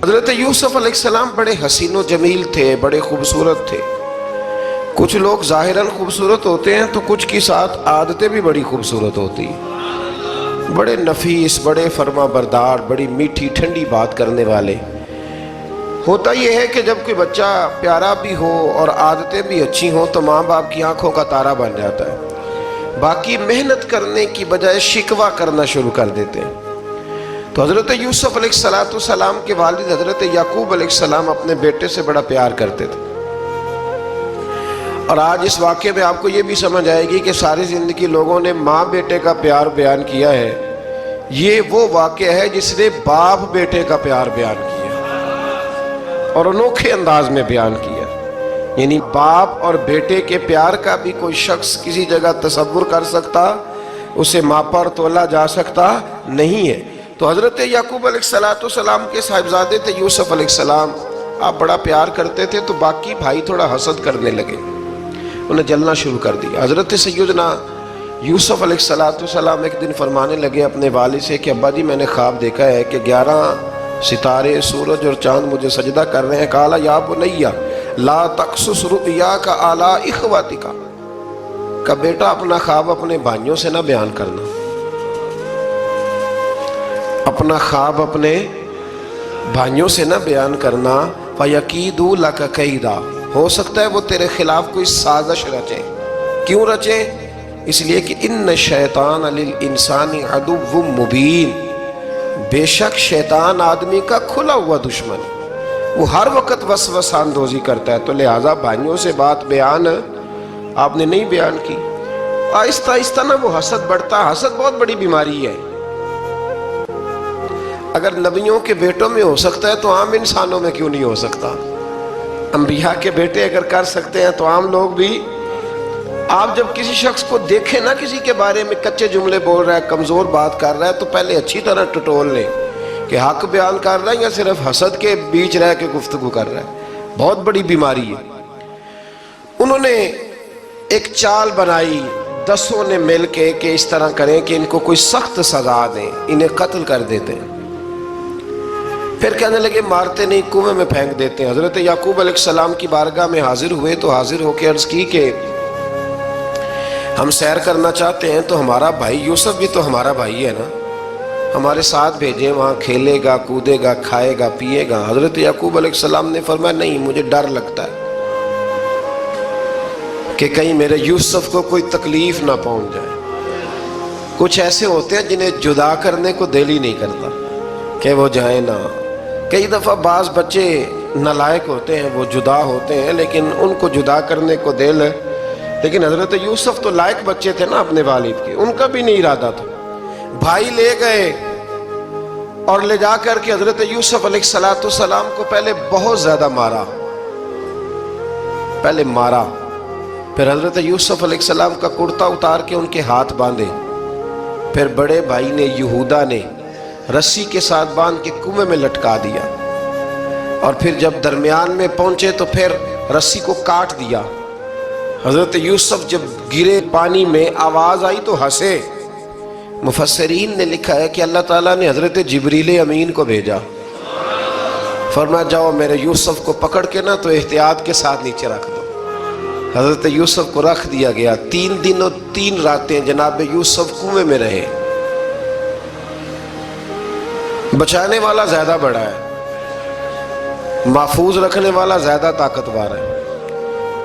حضرت یوسف علیہ السلام بڑے حسین و جمیل تھے، بڑے خوبصورت تھے۔ کچھ لوگ ظاہراً خوبصورت ہوتے ہیں تو کچھ کی ساتھ عادتیں بھی بڑی خوبصورت ہوتی ہیں، بڑے نفیس، بڑے فرما بردار، بڑی میٹھی ٹھنڈی بات کرنے والے۔ ہوتا یہ ہے کہ جب کوئی بچہ پیارا بھی ہو اور عادتیں بھی اچھی ہوں تو ماں باپ کی آنکھوں کا تارا بن جاتا ہے، باقی محنت کرنے کی بجائے شکوہ کرنا شروع کر دیتے ہیں۔ تو حضرت یوسف علیہ السلام کے والد حضرت یعقوب علیہ السلام اپنے بیٹے سے بڑا پیار کرتے تھے۔ اور آج اس واقعے میں آپ کو یہ بھی سمجھ آئے گی کہ ساری زندگی لوگوں نے ماں بیٹے کا پیار بیان کیا ہے، یہ وہ واقعہ ہے جس نے باپ بیٹے کا پیار بیان کیا اور انوکھے انداز میں بیان کیا۔ یعنی باپ اور بیٹے کے پیار کا بھی کوئی شخص کسی جگہ تصور کر سکتا، اسے ماپا اور تولا جا سکتا نہیں ہے۔ تو حضرت یعقوب علیہ السلام کے صاحبزادے تھے یوسف علیہ السلام، آپ بڑا پیار کرتے تھے تو باقی بھائی تھوڑا حسد کرنے لگے، انہیں جلنا شروع کر دیا۔ حضرت سیدنا یوسف علیہ السلام ایک دن فرمانے لگے اپنے والد سے کہ ابا جی میں نے خواب دیکھا ہے کہ 11 ستارے، سورج اور چاند مجھے سجدہ کر رہے ہیں۔ قال یا بنی لا تقصص رؤیاک علی اخواتک، کہ بیٹا اپنا خواب اپنے بھائیوں سے نہ بیان کرنا، اپنا خواب اپنے بھائیوں سے نہ بیان کرنا۔ فَيَكِيدُوا لَكَ كَيْدًا، ہو سکتا ہے وہ تیرے خلاف کوئی سازش رچیں۔ کیوں رچیں؟ اس لیے کہ ان الشیطان للانسان عدو مبین، بے شک شیطان آدمی کا کھلا ہوا دشمن، وہ ہر وقت وسوسہ اندوزی کرتا ہے۔ تو لہٰذا بھائیوں سے بات بیان آپ نے نہیں بیان کی۔ آہستہ آہستہ نا وہ حسد بڑھتا، حسد بہت بڑی بیماری ہے۔ اگر نبیوں کے بیٹوں میں ہو سکتا ہے تو عام انسانوں میں کیوں نہیں ہو سکتا؟ انبیاء کے بیٹے اگر کر سکتے ہیں تو عام لوگ بھی۔ آپ جب کسی شخص کو دیکھیں نا کسی کے بارے میں کچے جملے بول رہا ہے، کمزور بات کر رہا ہے، تو پہلے اچھی طرح ٹٹول لیں کہ حق بیان کر رہا ہے یا صرف حسد کے بیچ رہ کے گفتگو کر رہا ہے۔ بہت بڑی بیماری ہے۔ انہوں نے ایک چال بنائی 10 نے مل کے کہ اس طرح کریں کہ ان کو کوئی سخت سزا دیں، انہیں قتل کر دیتے ہیں۔ پھر کہنے لگے مارتے نہیں، کنویں میں پھینک دیتے ہیں۔ حضرت یعقوب علیہ السلام کی بارگاہ میں حاضر ہوئے تو حاضر ہو کے عرض کی کہ ہم سیر کرنا چاہتے ہیں تو ہمارا بھائی یوسف بھی تو ہمارا بھائی ہے نا، ہمارے ساتھ بھیجیں، وہاں کھیلے گا، کودے گا، کھائے گا، پیے گا۔ حضرت یعقوب علیہ السلام نے فرمایا نہیں، مجھے ڈر لگتا ہے کہ کہیں میرے یوسف کو کوئی تکلیف نہ پہنچ جائے۔ کچھ ایسے ہوتے ہیں جنہیں جدا کرنے کو دل ہی نہیں کرتا کہ وہ جائیں نہ۔ کئی دفعہ بعض بچے نالائق ہوتے ہیں، وہ جدا ہوتے ہیں لیکن ان کو جدا کرنے کو دل، لیکن حضرت یوسف تو لائق بچے تھے نا اپنے والد کے، ان کا بھی نہیں ارادہ تھا۔ بھائی لے گئے اور لے جا کر کے حضرت یوسف علیہ السلام کو پہلے بہت زیادہ مارا، پھر حضرت یوسف علیہ السلام کا کرتا اتار کے ان کے ہاتھ باندھے، پھر بڑے بھائی نے یہودا نے رسی کے ساتھ باندھ کے کنویں میں لٹکا دیا، اور پھر جب درمیان میں پہنچے تو پھر رسی کو کاٹ دیا۔ حضرت یوسف جب گرے پانی میں آواز آئی تو ہنسے۔ مفسرین نے لکھا ہے کہ اللہ تعالیٰ نے حضرت جبریل امین کو بھیجا، فرمایا جاؤ میرے یوسف کو پکڑ کے نا تو احتیاط کے ساتھ نیچے رکھ دو۔ حضرت یوسف کو رکھ دیا گیا۔ 3 دن اور 3 راتیں جناب یوسف کنویں میں رہے۔ بچانے والا زیادہ بڑا ہے، محفوظ رکھنے والا زیادہ طاقتور ہے۔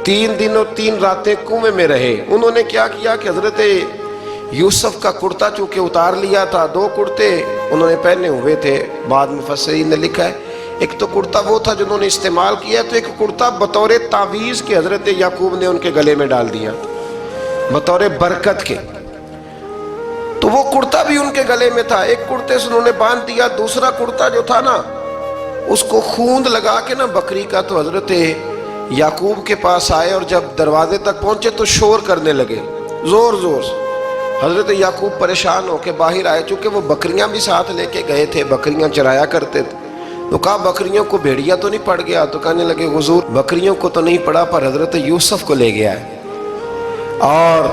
3 دن اور 3 راتیں کنویں میں رہے۔ انہوں نے کیا کیا کہ حضرت یوسف کا کرتا چونکہ اتار لیا تھا، 2 کرتے انہوں نے پہنے ہوئے تھے، بعد میں مفسرین نے لکھا ہے ایک تو کرتا وہ تھا جنہوں نے استعمال کیا، تو ایک کرتا بطور تعویذ کے حضرت یعقوب نے ان کے گلے میں ڈال دیا بطور برکت کے، تو وہ کرتا بھی ان کے گلے میں تھا۔ ایک کرتے سے انہوں نے باندھ دیا، دوسرا کرتا جو تھا نا اس کو خوند لگا کے نا بکری کا، تو حضرت یعقوب کے پاس آئے اور جب دروازے تک پہنچے تو شور کرنے لگے زور زور سے۔ حضرت یعقوب پریشان ہو کے باہر آئے، چونکہ وہ بکریاں بھی ساتھ لے کے گئے تھے، بکریاں چرایا کرتے تھے، تو کہا بکریوں کو بھیڑیا تو نہیں پڑ گیا؟ تو کہنے لگے حضور بکریوں کو تو نہیں پڑا پر حضرت یوسف کو لے گیا ہے، اور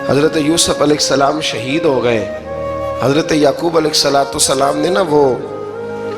حضرت یوسف علیہ السلام شہید ہو گئے۔ حضرت یعقوب علیہ السلام نے نا وہ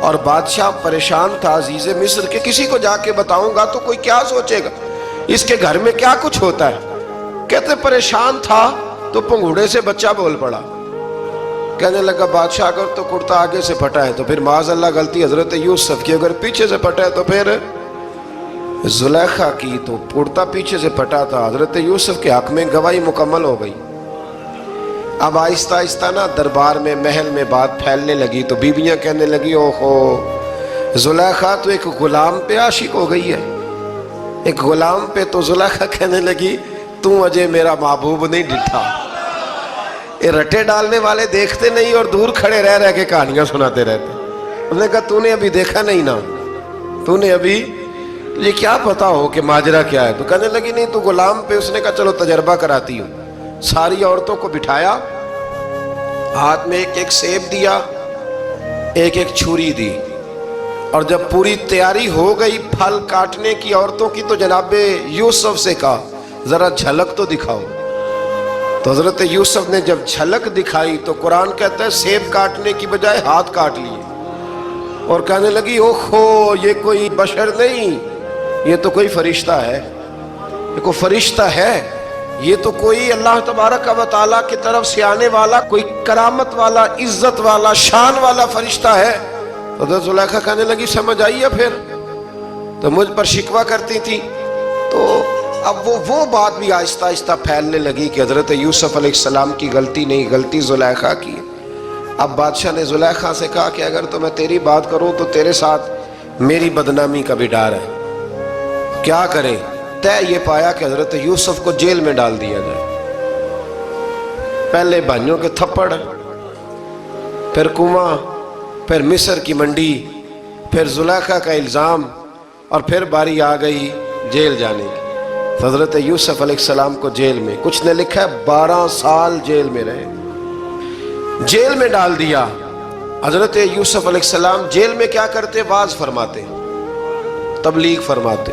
اور بادشاہ پریشان تھا عزیز مصر کہ کسی کو جا کے بتاؤں گا تو کوئی کیا سوچے گا، اس کے گھر میں کیا کچھ ہوتا ہے۔ کہتے پریشان تھا تو پنگوڑے سے بچہ بول پڑا، کہنے لگا بادشاہ اگر تو کرتا آگے سے پھٹا ہے تو پھر معاذ اللہ غلطی حضرت یوسف کی، اگر پیچھے سے پھٹا ہے تو پھر زلیخا کی، تو کرتا پیچھے سے پھٹا تھا، حضرت یوسف کے حق میں گواہی مکمل ہو گئی۔ اب آہستہ آہستہ نا دربار میں محل میں بات پھیلنے لگی تو بیویاں کہنے لگی اوہو زلیخا تو ایک غلام پہ عاشق ہو گئی ہے، ایک غلام پہ۔ تو زلیخا کہنے لگی تو اجے میرا محبوب نہیں ڈٹھا۔ یہ رٹے ڈالنے والے دیکھتے نہیں اور دور کھڑے رہ رہ کے کہانیاں سناتے رہتے۔ انہوں نے کہا تو نے ابھی دیکھا نہیں نا، تو نے ابھی یہ کیا پتا ہو کہ ماجرا کیا ہے؟ تو کہنے لگی نہیں تو غلام پہ۔ اس نے کہا چلو تجربہ کراتی ہوں۔ ساری عورتوں کو بٹھایا، ہاتھ میں ایک ایک سیب دیا، ایک ایک چھری دی، اور جب پوری تیاری ہو گئی پھل کاٹنے کی عورتوں کی تو جناب یوسف سے کہا ذرا جھلک تو دکھاؤ۔ تو حضرت یوسف نے جب جھلک دکھائی تو قرآن کہتا ہے سیب کاٹنے کی بجائے ہاتھ کاٹ لیے، اور کہنے لگی اوہو یہ کوئی بشر نہیں، یہ تو کوئی فرشتہ ہے، یہ کوئی فرشتہ ہے، یہ تو کوئی اللہ تبارک و تعالیٰ کی طرف سے آنے والا کوئی کرامت والا عزت والا شان والا فرشتہ ہے۔ حضرت زلیخا کہنے لگی سمجھ آئی ہے پھر تو مجھ پر شکوہ کرتی تھی۔ تو اب وہ بات بھی آہستہ آہستہ پھیلنے لگی کہ حضرت یوسف علیہ السلام کی غلطی نہیں، غلطی زلیخا کی۔ اب بادشاہ نے زلیخا سے کہا کہ اگر تو میں تیری بات کروں تو تیرے ساتھ میری بدنامی کا بھی ڈر ہے، کیا کرے؟ طے یہ پایا کہ حضرت یوسف کو جیل میں ڈال دیا جائے۔ پہلے بھائیوں کے تھپڑ، پھر کنواں، پھر مصر کی منڈی، پھر زلیخا کا الزام، اور پھر باری آ گئی جیل جانے کی۔ حضرت یوسف علیہ السلام کو جیل میں، کچھ نے لکھا ہے 12 سال جیل میں رہے، جیل میں ڈال دیا۔ حضرت یوسف علیہ السلام جیل میں کیا کرتے؟ واعظ فرماتے، تبلیغ فرماتے،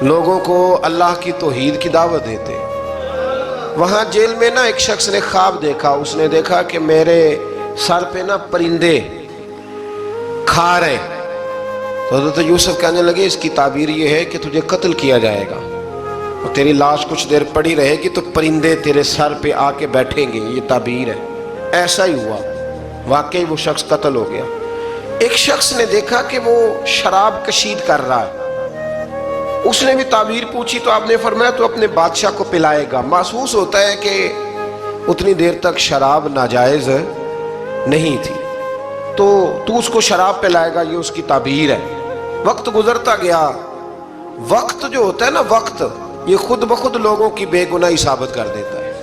لوگوں کو اللہ کی توحید کی دعوت دیتے۔ وہاں جیل میں نا ایک شخص نے خواب دیکھا، اس نے دیکھا کہ میرے سر پہ نا پرندے کھا رہے۔ تو حضرت یوسف کہنے لگے اس کی تعبیر یہ ہے کہ تجھے قتل کیا جائے گا اور تیری لاش کچھ دیر پڑی رہے گی تو پرندے تیرے سر پہ آ کے بیٹھیں گے، یہ تعبیر ہے۔ ایسا ہی ہوا، واقعی وہ شخص قتل ہو گیا۔ ایک شخص نے دیکھا کہ وہ شراب کشید کر رہا ہے، اس نے بھی تعبیر پوچھی تو آپ نے فرمایا تو اپنے بادشاہ کو پلائے گا۔ محسوس ہوتا ہے کہ اتنی دیر تک شراب ناجائز نہیں تھی، تو اس کو شراب پلائے گا، یہ اس کی تعبیر ہے۔ وقت گزرتا گیا، وقت جو ہوتا ہے نا وقت، یہ خود بخود لوگوں کی بے گناہی ثابت کر دیتا ہے۔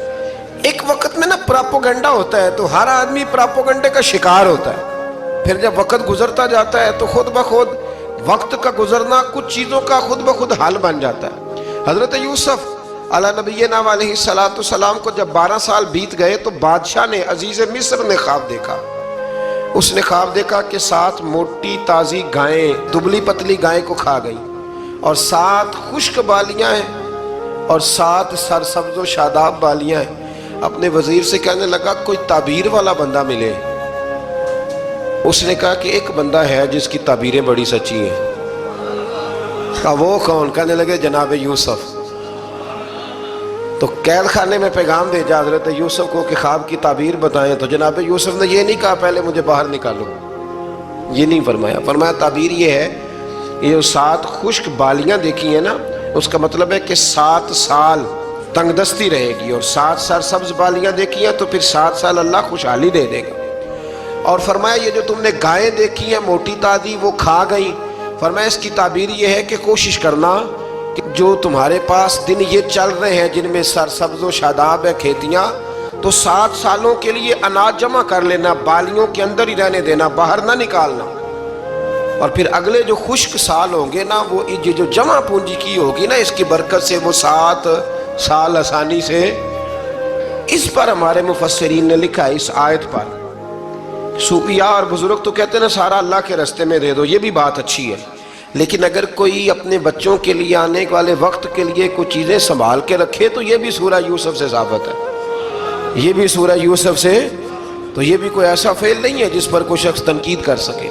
ایک وقت میں نا پراپوگنڈا ہوتا ہے تو ہر آدمی پراپوگنڈے کا شکار ہوتا ہے، پھر جب وقت گزرتا جاتا ہے تو خود بخود وقت کا گزرنا کچھ چیزوں کا خود بخود حال بن جاتا ہے۔ حضرت یوسف علی نبینا علیہ السلام کو جب 12 سال بیت گئے تو بادشاہ نے، عزیز مصر نے خواب دیکھا۔ اس نے خواب دیکھا کہ 7 موٹی تازی گائیں دبلی پتلی گائیں کو کھا گئی، اور 7 خشک بالیاں ہیں اور 7 سرسبز و شاداب بالیاں ہیں۔ اپنے وزیر سے کہنے لگا کوئی تعبیر والا بندہ ملے۔ اس نے کہا کہ ایک بندہ ہے جس کی تعبیریں بڑی سچی ہیں۔ کہا وہ کون؟ کہنے لگے جناب یوسف۔ تو قید خانے میں پیغام بھیجا حضرت یوسف کو کہ خواب کی تعبیر بتائیں، تو جناب یوسف نے یہ نہیں کہا پہلے مجھے باہر نکالو، یہ نہیں فرمایا۔ فرمایا تعبیر یہ ہے، یہ 7 خشک بالیاں دیکھی ہیں نا، اس کا مطلب ہے کہ 7 سال تنگ دستی رہے گی، اور 7 سرسبز بالیاں دیکھی ہیں تو پھر 7 سال اللہ خوشحالی دے دے گا۔ اور فرمایا یہ جو تم نے گائیں دیکھی ہیں موٹی تازی وہ کھا گئی، فرمایا اس کی تعبیر یہ ہے کہ کوشش کرنا کہ جو تمہارے پاس دن یہ چل رہے ہیں جن میں سرسبز و شاداب ہے کھیتیاں، تو 7 سالوں کے لیے اناج جمع کر لینا، بالیوں کے اندر ہی رہنے دینا، باہر نہ نکالنا، اور پھر اگلے جو خشک سال ہوں گے نا، وہ یہ جو جمع پونجی کی ہوگی نا، اس کی برکت سے وہ 7 سال آسانی سے۔ اس پر ہمارے مفسرین نے لکھا ہے، اس آیت پر صوفیاء اور بزرگ تو کہتے ہیں نا سارا اللہ کے راستے میں دے دو، یہ بھی بات اچھی ہے، لیکن اگر کوئی اپنے بچوں کے لیے آنے والے وقت کے لیے کوئی چیزیں سنبھال کے رکھے تو یہ بھی سورہ یوسف سے ثابت ہے، یہ بھی سورہ یوسف سے، تو یہ بھی کوئی ایسا فعل نہیں ہے جس پر کوئی شخص تنقید کر سکے۔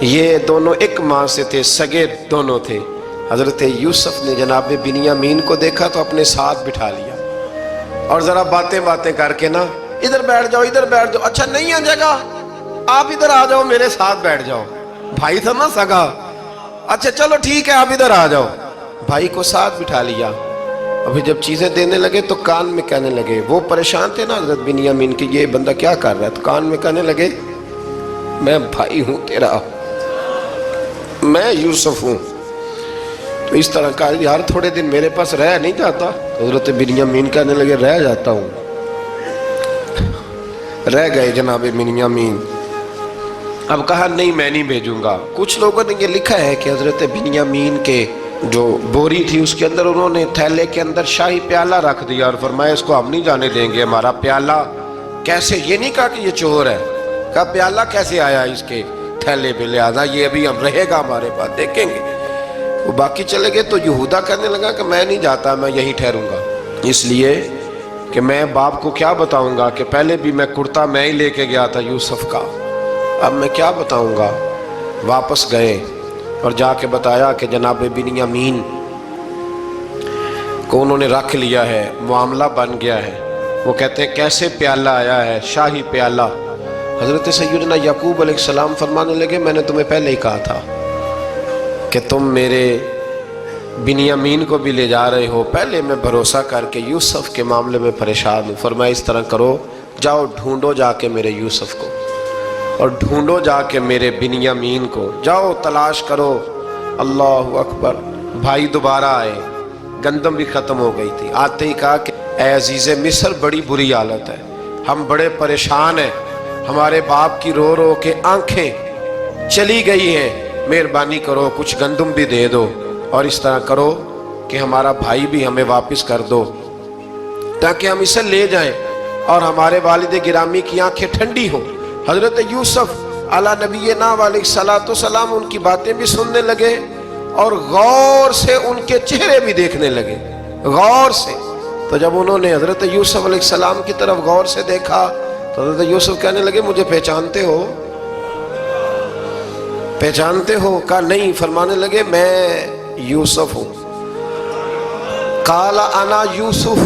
یہ دونوں ایک ماں سے تھے، سگے دونوں تھے۔ حضرت یوسف نے جناب بنیامین کو دیکھا تو اپنے ساتھ بٹھا لیا اور ذرا باتیں کر کے نا، ادھر بیٹھ جاؤ، ادھر بیٹھ جاؤ، اچھا نہیں ہے جگہ، آپ ادھر آ جاؤ، میرے ساتھ بیٹھ جاؤ۔ بھائی تھا نا سگا، اچھا چلو ٹھیک ہے آپ ادھر آ جاؤ۔ بھائی کو ساتھ بٹھا لیا۔ ابھی جب چیزیں دینے لگے تو کان میں کہنے لگے، وہ پریشان تھے نا حضرت بنیامین کی، یہ بندہ کیا کر رہا ہے، تو کان میں کہنے لگے، میں بھائی ہوں تیرا، میں یوسف ہوں۔ تو اس طرح کہا، یار تھوڑے دن میرے پاس رہ نہیں جاتا؟ حضرت بنیامین کہنے لگے، رہ جاتا ہوں۔ رہ گئے جناب بنیامین۔ اب کہا نہیں میں نہیں بھیجوں گا۔ کچھ لوگوں نے یہ لکھا ہے کہ حضرت بنیامین کے جو بوری تھی اس کے اندر انہوں نے تھیلے کے اندر شاہی پیالہ رکھ دیا اور فرمایا اس کو ہم نہیں جانے دیں گے، ہمارا پیالہ کیسے، یہ نہیں کہا کہ یہ چور ہے، کہا پیالہ کیسے آیا اس کے تھیلے پہ، لہذا یہ ابھی ہم رہے گا ہمارے پاس، دیکھیں گے۔ وہ باقی چلے گئے تو یہودا کہنے لگا کہ میں نہیں جاتا، میں یہی ٹھہروں گا، اس لیے کہ میں باپ کو کیا بتاؤں گا کہ پہلے بھی میں کرتا میں ہی لے کے گیا تھا یوسف کا، اب میں کیا بتاؤں گا۔ واپس گئے اور جا کے بتایا کہ جناب بنیامین کو انہوں نے رکھ لیا ہے، معاملہ بن گیا ہے۔ وہ کہتے ہیں کیسے پیالہ آیا ہے، شاہی پیالہ۔ حضرت سیدنا یعقوب علیہ السلام فرمانے لگے، میں نے تمہیں پہلے ہی کہا تھا کہ تم میرے بنیامین کو بھی لے جا رہے ہو، پہلے میں بھروسہ کر کے یوسف کے معاملے میں پریشان ہوں۔ فرمایا اس طرح کرو، جاؤ ڈھونڈو جا کے میرے یوسف کو اور ڈھونڈو جا کے میرے بنیامین کو، جاؤ تلاش کرو۔ اللہ اکبر۔ بھائی دوبارہ آئے، گندم بھی ختم ہو گئی تھی، آتے ہی کہا کہ اے عزیز مصر بڑی بری حالت ہے، ہم بڑے پریشان ہیں، ہمارے باپ کی رو رو کے آنکھیں چلی گئی ہیں، مہربانی کرو کچھ گندم بھی دے دو اور اس طرح کرو کہ ہمارا بھائی بھی ہمیں واپس کر دو تاکہ ہم اسے لے جائیں اور ہمارے والد گرامی کی آنکھیں ٹھنڈی ہوں۔ حضرت یوسف علی نبینا علیہ الصلوۃ والسلام ان کی باتیں بھی سننے لگے اور غور سے ان کے چہرے بھی دیکھنے لگے، غور سے۔ تو جب انہوں نے حضرت یوسف علیہ السلام کی طرف غور سے دیکھا تو حضرت یوسف کہنے لگے، مجھے پہچانتے ہو؟ پہچانتے ہو؟ کہا نہیں۔ فرمانے لگے میں یوسف ہوں۔ قال انا یوسف،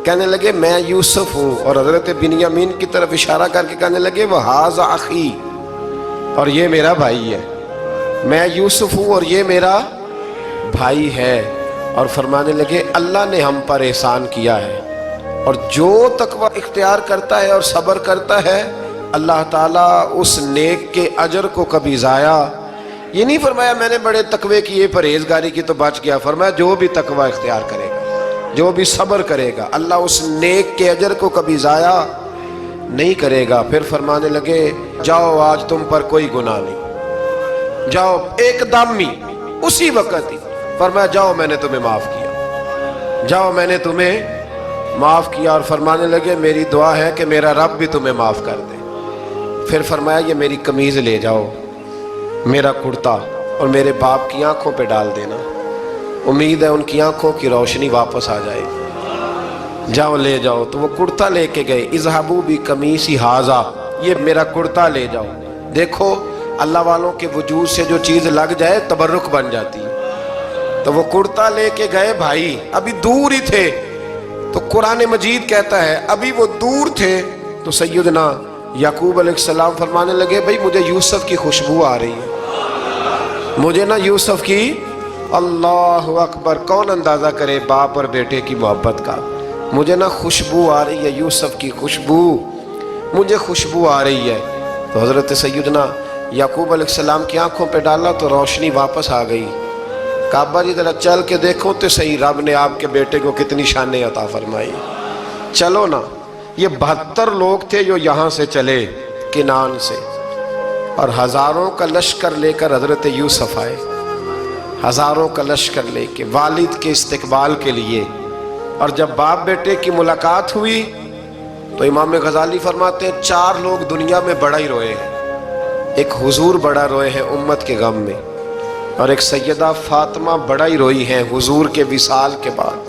کہنے لگے میں یوسف ہوں، اور حضرت بنیامین کی طرف اشارہ کر کے کہنے لگے وہذا اخی، اور یہ میرا بھائی ہے، میں یوسف ہوں اور یہ میرا بھائی ہے۔ اور فرمانے لگے اللہ نے ہم پر احسان کیا ہے، اور جو تقوی اختیار کرتا ہے اور صبر کرتا ہے اللہ تعالیٰ اس نیک کے اجر کو کبھی ضائع، یہ نہیں فرمایا میں نے بڑے تقوی کیے پرہیزگاری کی تو بچ گیا، فرمایا جو بھی تقوی اختیار کرے گا، جو بھی صبر کرے گا، اللہ اس نیک کے اجر کو کبھی ضائع نہیں کرے گا۔ پھر فرمانے لگے جاؤ آج تم پر کوئی گناہ نہیں، جاؤ ایک دم ہی اسی وقت ہی فرمایا جاؤ میں نے تمہیں معاف کیا، جاؤ میں نے تمہیں معاف کیا۔ اور فرمانے لگے میری دعا ہے کہ میرا رب بھی تمہیں معاف کر دے۔ پھر فرمایا یہ میری قمیض لے جاؤ، میرا کرتا، اور میرے باپ کی آنکھوں پہ ڈال دینا، امید ہے ان کی آنکھوں کی روشنی واپس آ جائے گی، جاؤ لے جاؤ۔ تو وہ کرتا لے کے گئے، اذهبوا بقمیصی ھذا، یہ میرا کرتا لے جاؤ۔ دیکھو اللہ والوں کے وجود سے جو چیز لگ جائے تبرک بن جاتی ہے۔ تو وہ کرتا لے کے گئے، بھائی ابھی دور ہی تھے، تو قرآن مجید کہتا ہے ابھی وہ دور تھے تو سیدنا یعقوب علیہ السلام فرمانے لگے بھئی مجھے یوسف کی خوشبو آ رہی ہے، مجھے نا یوسف کی، اللہ اکبر، کون اندازہ کرے باپ اور بیٹے کی محبت کا، مجھے نا خوشبو آ رہی ہے، یوسف کی خوشبو، مجھے خوشبو آ رہی ہے۔ تو حضرت سیدنا یعقوب علیہ السلام کی آنکھوں پہ ڈالا تو روشنی واپس آ گئی۔ کعبہ جی ذرا چل کے دیکھو تو صحیح رب نے آپ کے بیٹے کو کتنی شانیں عطا فرمائی۔ چلو نا، یہ 72 لوگ تھے جو یہاں سے چلے کنعان سے، اور ہزاروں کا لشکر لے کر حضرت یوسف آئے، ہزاروں کا لشکر لے کے والد کے استقبال کے لیے۔ اور جب باپ بیٹے کی ملاقات ہوئی تو امام غزالی فرماتے ہیں 4 لوگ دنیا میں بڑا ہی روئے ہیں، ایک حضور بڑا روئے ہیں امت کے غم میں، اور ایک سیدہ فاطمہ بڑا ہی روئی ہیں حضور کے وصال کے بعد،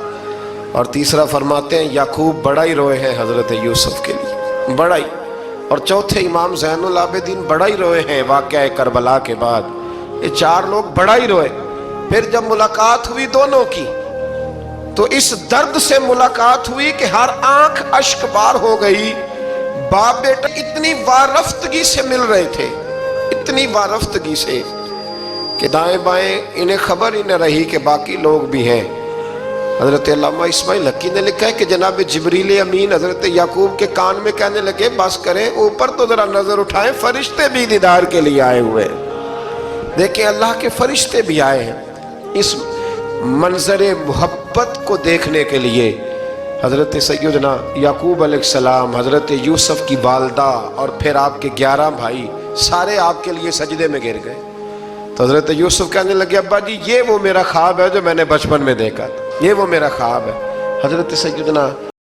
اور تیسرا فرماتے ہیں یعقوب بڑا ہی روئے ہیں حضرت یوسف کے لیے، بڑا ہی۔ اور چوتھے امام زین العابدین بڑا ہی روئے ہیں واقعہ کربلا کے بعد. یہ چار لوگ بڑا ہی روئے. پھر جب ملاقات ہوئی دونوں کی تو اس درد سے ملاقات ہوئی کہ ہر آنکھ اشک بار ہو گئی. باپ بیٹا اتنی وارفتگی سے مل رہے تھے، اتنی وارفتگی سے کہ دائیں بائیں انہیں خبر ہی نہ رہی کہ باقی لوگ بھی ہیں. حضرت علامہ اسماعیل حقی نے لکھا ہے کہ جناب جبریل امین حضرت یعقوب کے کان میں کہنے لگے بس کریں، اوپر تو ذرا نظر اٹھائیں، فرشتے بھی دیدار کے لیے آئے ہوئے. دیکھیں اللہ کے فرشتے بھی آئے ہیں اس منظر محبت کو دیکھنے کے لیے. حضرت سیدنا یعقوب علیہ السلام، حضرت یوسف کی والدہ اور پھر آپ کے 11 بھائی سارے آپ کے لیے سجدے میں گر گئے. تو حضرت یوسف کہنے لگے ابا جی یہ وہ میرا خواب ہے جو میں نے بچپن میں دیکھا تھا، یہ وہ میرا خواب ہے. حضرت سیدنا